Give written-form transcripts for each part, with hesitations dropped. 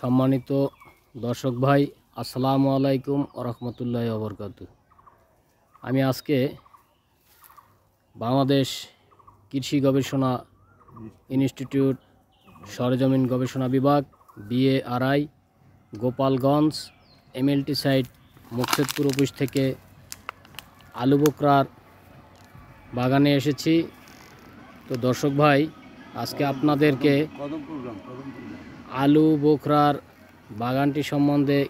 সম্মানিত দর্শক ভাই, আসসালামু আলাইকুম ওয়া রাহমাতুল্লাহি ওয়া বারাকাতুহু। আমি আজকে বাংলাদেশ কৃষি গবেষণা ইনস্টিটিউট সরেজমিন গবেষণা বিভাগ BARI Gopalganj MLT site Muksudpur office থেকে আলু বোখরার বাগানে এসেছি। তো দর্শক ভাই, আজকে আপনাদেরকে আলু বোখরার বাগানটি সম্বন্ধে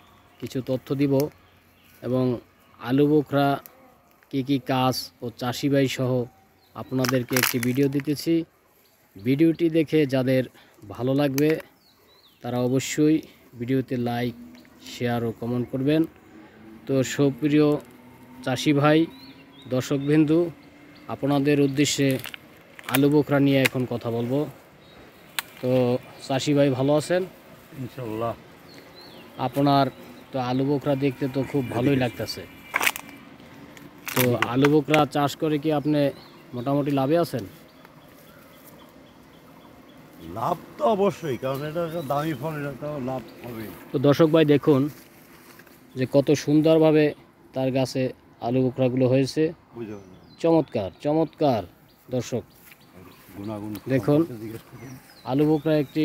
কিছু তথ্য দিব এবং আলু বোখরা কী কী কাজ ও চাষি ভাই সহ আপনাদেরকে একটি ভিডিও দিতেছি। ভিডিওটি দেখে যাদের ভালো লাগবে তারা অবশ্যই ভিডিওতে লাইক, শেয়ার ও কমেন্ট করবেন। তো সুপ্রিয় চাষি ভাই, দর্শকবৃন্দু, আপনাদের উদ্দেশ্যে আলু বোখরা নিয়ে এখন কথা বলবো। তো চাষি ভাই ভালো আছেন? ইনশাআল্লাহ। আপনার তো আলু বোখরা দেখতে তো খুব ভালোই লাগতেছে। তো আলু বোখরা চাষ করে কি আপনি মোটামুটি লাভে আছেন? লাভ তো অবশ্যই, কারণ এটা একটা দামি ফল, এটা তো লাভ হবে। তো দর্শক ভাই দেখুন যে কত সুন্দরভাবে তার গাছে আলু বোখরাগুলো হয়েছে। চমৎকার চমৎকার। দর্শক দেখুন, আলু বোখরা একটি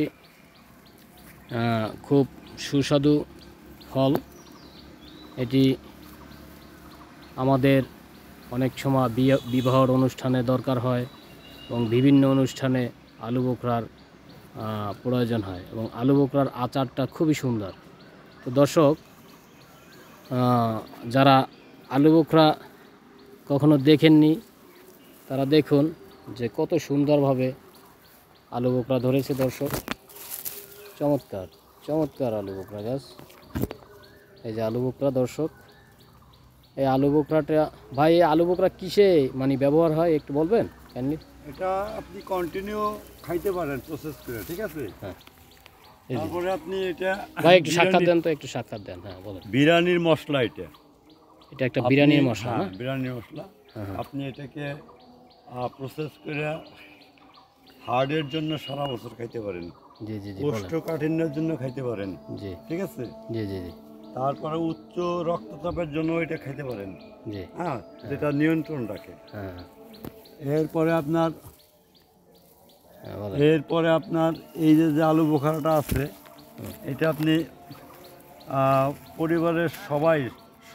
খুব সুস্বাদু ফল। এটি আমাদের অনেক সময় বিবাহর অনুষ্ঠানে দরকার হয় এবং বিভিন্ন অনুষ্ঠানে আলু বোখরার প্রয়োজন হয় এবং আলু বোখরার আচারটা খুবই সুন্দর। তো দর্শক, যারা আলু বোখরা কখনো দেখেননি তারা দেখুন যে কত সুন্দরভাবে আলু বোখরা ধরেছে। দর্শক, চমৎকার চমৎকার আলু বোখরা গাছ। এই যে আলু বোখরা। দর্শক, এই আলু বোখরাটা ভাই, এই আলু বোখরা কিসে মানে ব্যবহার হয় একটু বলবেন কাইন্ডলি? এটা আপনি কন্টিনিউ খাইতে পারেন প্রসেস করে, ঠিক আছে? হ্যাঁ, তারপরে আপনি এটা ভাই একটু সাক্ষাৎ দেন তো, একটু সাক্ষাৎ দেন। হ্যাঁ বলেন। বিরিয়ানির মশলা, এটা একটা বিরিয়ানির মশলা না? বিরিয়ানির মশলা। হ্যাঁ। আপনি এটাকে প্রসেস করে হার্টের জন্য সারা বছর খাইতে পারেন। জি জি জি, কোষ্ঠকাঠিন্যের জন্য খাইতে পারেন। জি, ঠিক আছে? জি জি জি। তারপরে উচ্চ রক্তচাপের জন্য এটা খাইতে পারেন। জি, হ্যাঁ, যেটা নিয়ন্ত্রণ রাখে। হ্যাঁ এরপরে আপনার হ্যাঁ এই যে আলু বোখারাটা আছে, এটা আপনি পরিবারের সবাই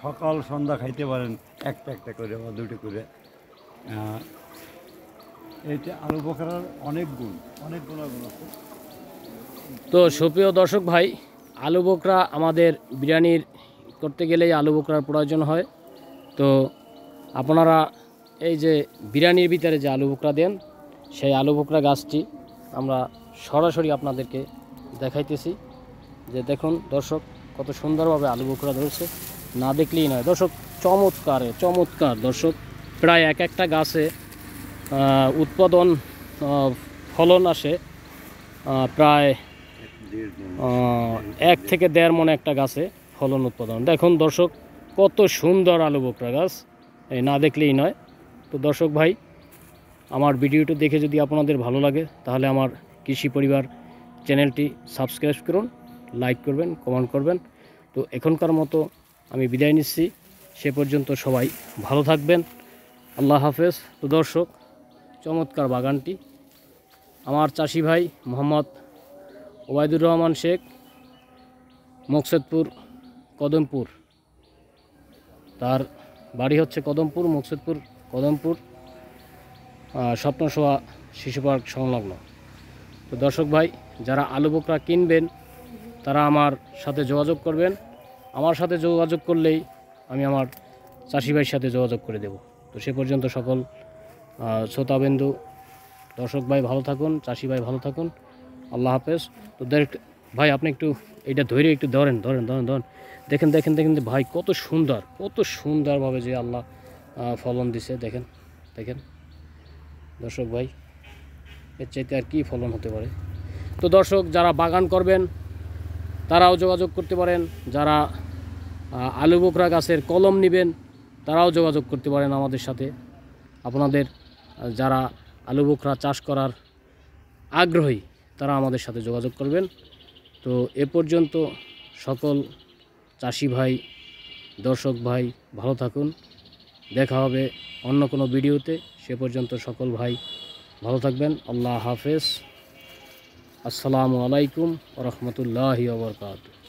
সকাল সন্ধ্যা খাইতে পারেন, একটা একটা করে বা দুটো করে। এইটা আলু বোখারার অনেক গুণাগুণ আছে। তো সুপ্রিয় দর্শক ভাই, আলু বোখরা আমাদের বিরিয়ানির করতে গেলেই আলু বোখরার প্রয়োজন হয়। তো আপনারা এই যে বিরিয়ানির ভিতরে যে আলু বোখরা দেন, সেই আলু বোখরা গাছটি আমরা সরাসরি আপনাদেরকে দেখাইতেছি। যে দেখুন দর্শক, কত সুন্দরভাবে আলু বোখরা ধরেছে, না দেখলেই নয়। দর্শক, চমৎকার চমৎকার। দর্শক, প্রায় এক একটা গাছে উৎপাদন ফলন আসে প্রায় 1 থেকে 1.5 মণ একটা গাছে ফলন উৎপাদন। দেখুন দর্শক, কত সুন্দর আলু বোখরা গাছ, এই না দেখলেই নয়। তো দর্শক ভাই, আমার ভিডিওটি দেখে যদি আপনাদের ভালো লাগে তাহলে আমার কৃষি পরিবার চ্যানেলটি সাবস্ক্রাইব করুন, লাইক করবেন, কমেন্ট করবেন। তো এখনকার মতো আমি বিদায় নিচ্ছি। সে পর্যন্ত সবাই ভালো থাকবেন। আল্লাহ হাফেজ। তো দর্শক, চমৎকার বাগানটি আমার চাষি ভাই মোহাম্মদ ওবায়দুর রহমান শেখ, মুকসেদপুর কদমপুর। তার বাড়ি হচ্ছে কদমপুর, মুকসেদপুর কদমপুর, স্বপ্নসোয়া শিশু পার্ক সংলগ্ন। তো দর্শক ভাই, যারা আলু বোখরা কিনবেন তারা আমার সাথে যোগাযোগ করবেন। আমার সাথে যোগাযোগ করলেই আমি আমার চাষি ভাইয়ের সাথে যোগাযোগ করে দেব। তো সে পর্যন্ত সকল শ্রোতাবিন্দু, দর্শক ভাই ভালো থাকুন, চাষি ভাই ভালো থাকুন। আল্লাহ হাফেজ। তো ভাই, আপনি একটু এটা ধরে একটু ধরেন ধরেন ধরেন ধরেন। দেখেন দেখেন দেখেন ভাই, কত সুন্দরভাবে যে আল্লাহ ফলন দিছে। দেখেন দেখেন দর্শক ভাই, এর চাইতে আর কি ফলন হতে পারে। তো দর্শক, যারা বাগান করবেন তারাও যোগাযোগ করতে পারেন। যারা আলু বোখরা গাছের কলম নেবেন তারাও যোগাযোগ করতে পারেন আমাদের সাথে। আপনাদের যারা আলু বোখরা চাষ করার আগ্রহী তারা আমাদের সাথে যোগাযোগ করবেন। তো তো এ পর্যন্ত সকল চাষি ভাই, দর্শক ভাই ভালো থাকুন। দেখা হবে অন্য কোনো ভিডিওতে। সে পর্যন্ত সকল ভাই ভালো থাকবেন। আল্লাহ হাফেজ। আসসালামু আলাইকুম ওয়া রাহমাতুল্লাহি ওয়া বারাকাতুহু।